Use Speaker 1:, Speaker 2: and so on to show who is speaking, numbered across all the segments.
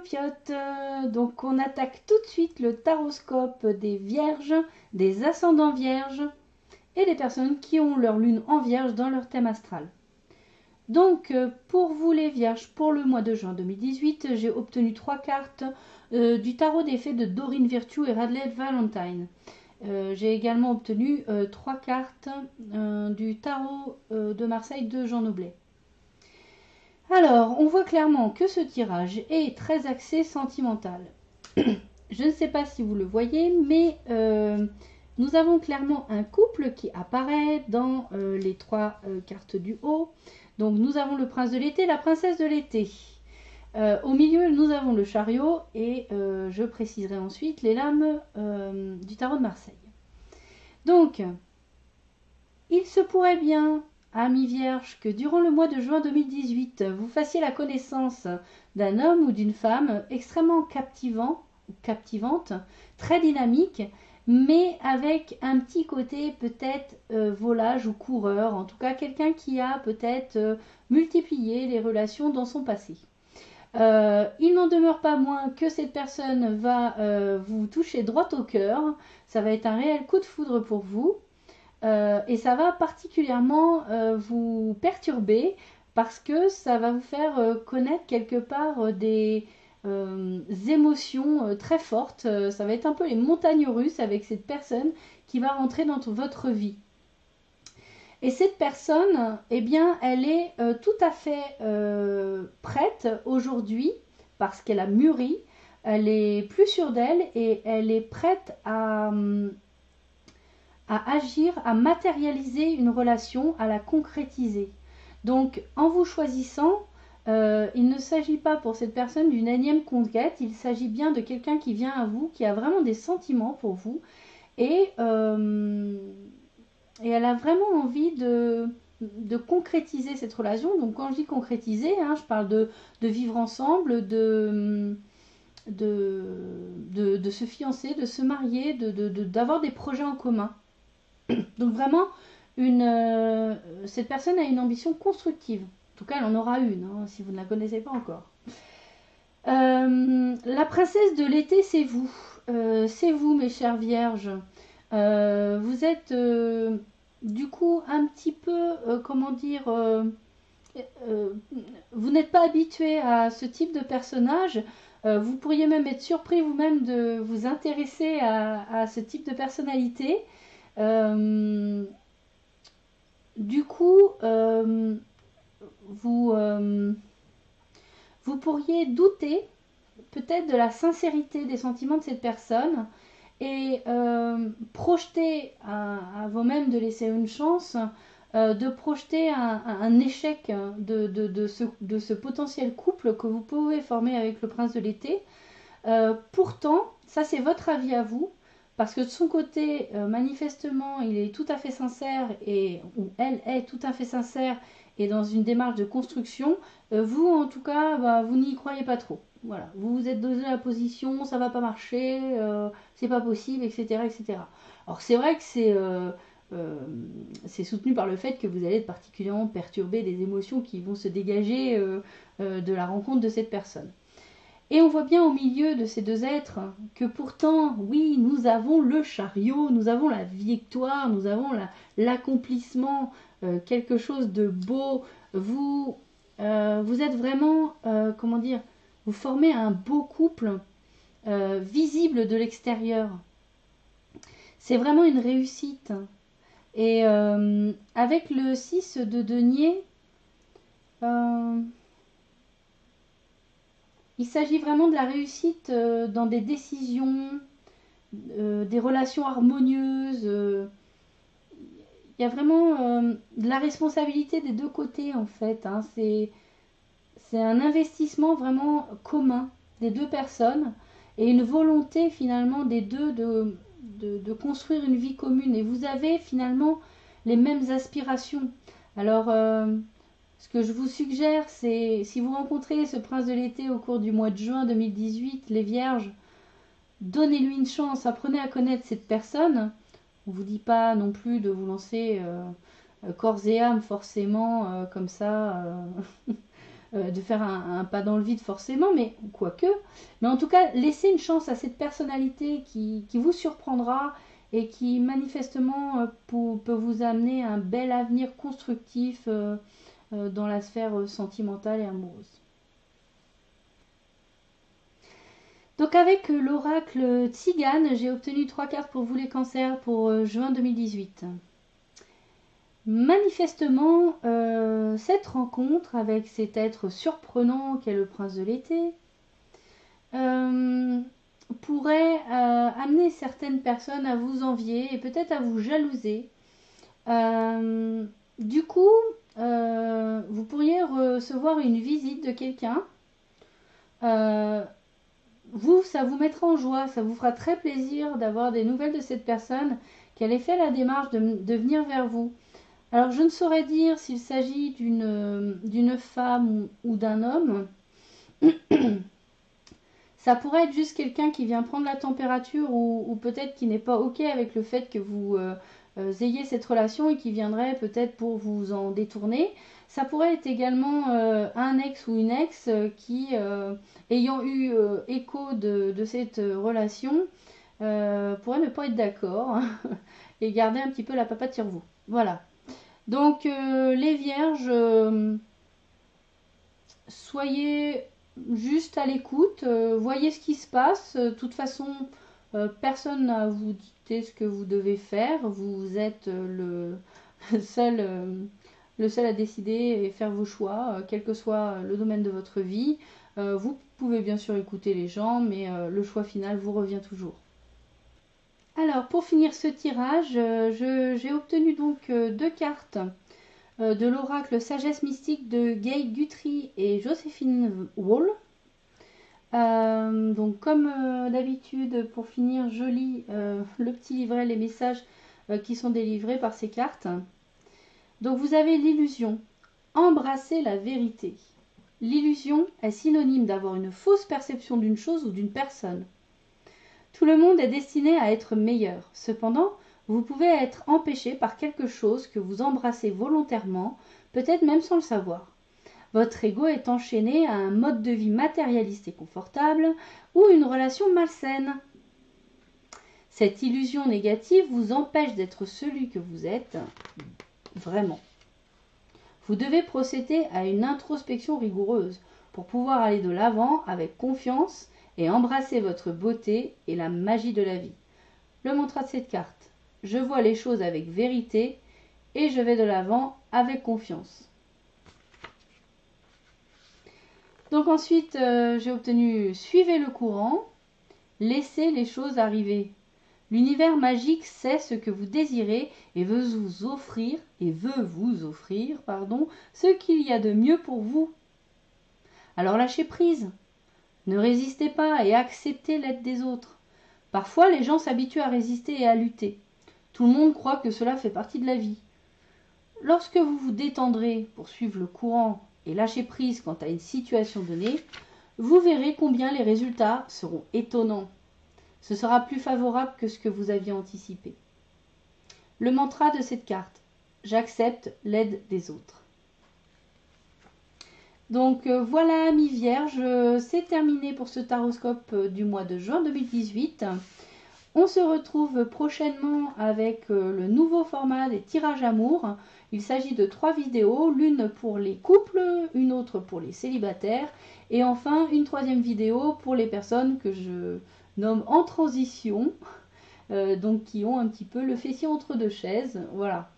Speaker 1: Piote. Donc on attaque tout de suite le taroscope des vierges, des ascendants vierges et des personnes qui ont leur lune en vierge dans leur thème astral. Donc pour vous les vierges, pour le mois de juin 2018, j'ai obtenu 3 cartes du tarot des fées de Doreen Virtue et Radley Valentine. J'ai également obtenu 3 cartes du tarot de Marseille de Jean Noblet. Alors, on voit clairement que ce tirage est très axé sentimental. Je ne sais pas si vous le voyez, mais nous avons clairement un couple qui apparaît dans les 3 cartes du haut. Donc, nous avons le prince de l'été, la princesse de l'été. Au milieu, nous avons le chariot et je préciserai ensuite les lames du tarot de Marseille. Donc, il se pourrait bien, amis vierges, que durant le mois de juin 2018, vous fassiez la connaissance d'un homme ou d'une femme extrêmement captivante, très dynamique, mais avec un petit côté peut-être volage ou coureur, en tout cas quelqu'un qui a peut-être multiplié les relations dans son passé. Il n'en demeure pas moins que cette personne va vous toucher droit au cœur, ça va être un réel coup de foudre pour vous. Et ça va particulièrement vous perturber parce que ça va vous faire connaître quelque part des émotions très fortes. Ça va être un peu les montagnes russes avec cette personne qui va rentrer dans votre vie. Et cette personne, eh bien, elle est tout à fait prête aujourd'hui parce qu'elle a mûri, elle est plus sûre d'elle et elle est prête à agir, à matérialiser une relation, à la concrétiser. Donc, en vous choisissant, il ne s'agit pas pour cette personne d'une énième conquête, il s'agit bien de quelqu'un qui vient à vous, qui a vraiment des sentiments pour vous, et elle a vraiment envie de concrétiser cette relation. Donc, quand je dis concrétiser, je parle de vivre ensemble, de se fiancer, de se marier, d'avoir des projets en commun. Donc vraiment, cette personne a une ambition constructive. En tout cas, elle en aura une, si vous ne la connaissez pas encore. La princesse de l'été, c'est vous. C'est vous, mes chères vierges. Vous êtes du coup un petit peu, comment dire, vous n'êtes pas habitué à ce type de personnage. Vous pourriez même être surpris vous-même de vous intéresser à ce type de personnalité. Du coup, vous pourriez douter peut-être de la sincérité des sentiments de cette personne et projeter, avant même de laisser une chance, de projeter un échec de ce potentiel couple que vous pouvez former avec le prince de l'été. Pourtant, ça c'est votre avis à vous. Parce que de son côté, manifestement, il est tout à fait sincère, ou elle est tout à fait sincère et dans une démarche de construction. Vous, en tout cas, vous n'y croyez pas trop. Voilà, vous vous êtes donné la position, ça va pas marcher, c'est pas possible, etc., etc. Alors c'est vrai que c'est soutenu par le fait que vous allez être particulièrement perturbé des émotions qui vont se dégager de la rencontre de cette personne. Et on voit bien au milieu de ces deux êtres que pourtant, oui, nous avons le chariot, nous avons la victoire, nous avons l'accomplissement, quelque chose de beau. Vous êtes vraiment, comment dire, vous formez un beau couple visible de l'extérieur. C'est vraiment une réussite. Et avec le 6 de denier, il s'agit vraiment de la réussite dans des décisions, des relations harmonieuses. Il y a vraiment de la responsabilité des deux côtés en fait. C'est un investissement vraiment commun des deux personnes et une volonté finalement des deux de construire une vie commune. Et vous avez finalement les mêmes aspirations. Alors, ce que je vous suggère, c'est si vous rencontrez ce prince de l'été au cours du mois de juin 2018, les vierges, donnez-lui une chance, apprenez à connaître cette personne. On ne vous dit pas non plus de vous lancer corps et âme forcément comme ça de faire un pas dans le vide forcément, mais quoique. Mais en tout cas, laissez une chance à cette personnalité qui vous surprendra et qui manifestement peut vous amener un bel avenir constructif dans la sphère sentimentale et amoureuse. Donc avec l'oracle Tzigane, j'ai obtenu 3 cartes pour vous les cancers pour juin 2018. Manifestement, cette rencontre avec cet être surprenant qu'est le prince de l'été pourrait amener certaines personnes à vous envier et peut-être à vous jalouser. Du coup, vous pourriez recevoir une visite de quelqu'un. Ça vous mettra en joie, ça vous fera très plaisir d'avoir des nouvelles de cette personne, qu'elle ait fait la démarche de venir vers vous. Alors je ne saurais dire s'il s'agit d'une femme ou d'un homme. Ça pourrait être juste quelqu'un qui vient prendre la température ou peut-être qui n'est pas OK avec le fait que vous ayez cette relation et qui viendrait peut-être pour vous en détourner. Ça pourrait être également un ex ou une ex qui, ayant eu écho de cette relation, pourrait ne pas être d'accord et garder un petit peu la papate sur vous. Voilà. Donc les vierges, soyez juste à l'écoute, voyez ce qui se passe. De toute façon, personne n'a à vous dicter ce que vous devez faire. Vous êtes le seul à décider et faire vos choix, quel que soit le domaine de votre vie. Vous pouvez bien sûr écouter les gens, mais le choix final vous revient toujours. Alors, pour finir ce tirage, j'ai obtenu donc 2 cartes de l'oracle Sagesse Mystique de Gay Guthrie et Joséphine Wall. Donc, comme d'habitude, pour finir, je lis le petit livret, les messages qui sont délivrés par ces cartes. Donc, vous avez l'illusion. Embrassez la vérité. L'illusion est synonyme d'avoir une fausse perception d'une chose ou d'une personne. Tout le monde est destiné à être meilleur. Cependant, vous pouvez être empêché par quelque chose que vous embrassez volontairement, peut-être même sans le savoir. Votre ego est enchaîné à un mode de vie matérialiste et confortable ou une relation malsaine. Cette illusion négative vous empêche d'être celui que vous êtes vraiment. Vous devez procéder à une introspection rigoureuse pour pouvoir aller de l'avant avec confiance et embrasser votre beauté et la magie de la vie. Le mantra de cette carte: je vois les choses avec vérité et je vais de l'avant avec confiance. Donc ensuite, j'ai obtenu suivez le courant, laissez les choses arriver. L'univers magique sait ce que vous désirez et veut vous offrir, ce qu'il y a de mieux pour vous. Alors lâchez prise. Ne résistez pas et acceptez l'aide des autres. Parfois, les gens s'habituent à résister et à lutter. Tout le monde croit que cela fait partie de la vie. Lorsque vous vous détendrez pour suivre le courant et lâcher prise quant à une situation donnée, vous verrez combien les résultats seront étonnants. Ce sera plus favorable que ce que vous aviez anticipé. Le mantra de cette carte: j'accepte l'aide des autres. Donc voilà, amis vierges, c'est terminé pour ce taroscope du mois de juin 2018. On se retrouve prochainement avec le nouveau format des tirages amour. Il s'agit de 3 vidéos, l'une pour les couples, une autre pour les célibataires et enfin une 3e vidéo pour les personnes que je nomme en transition, donc qui ont un petit peu le fessier entre 2 chaises, voilà.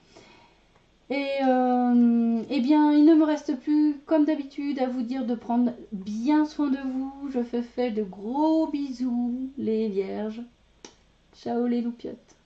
Speaker 1: Et eh bien, il ne me reste plus, comme d'habitude, à vous dire de prendre bien soin de vous. Je vous fais de gros bisous, les vierges. Ciao les loupiottes.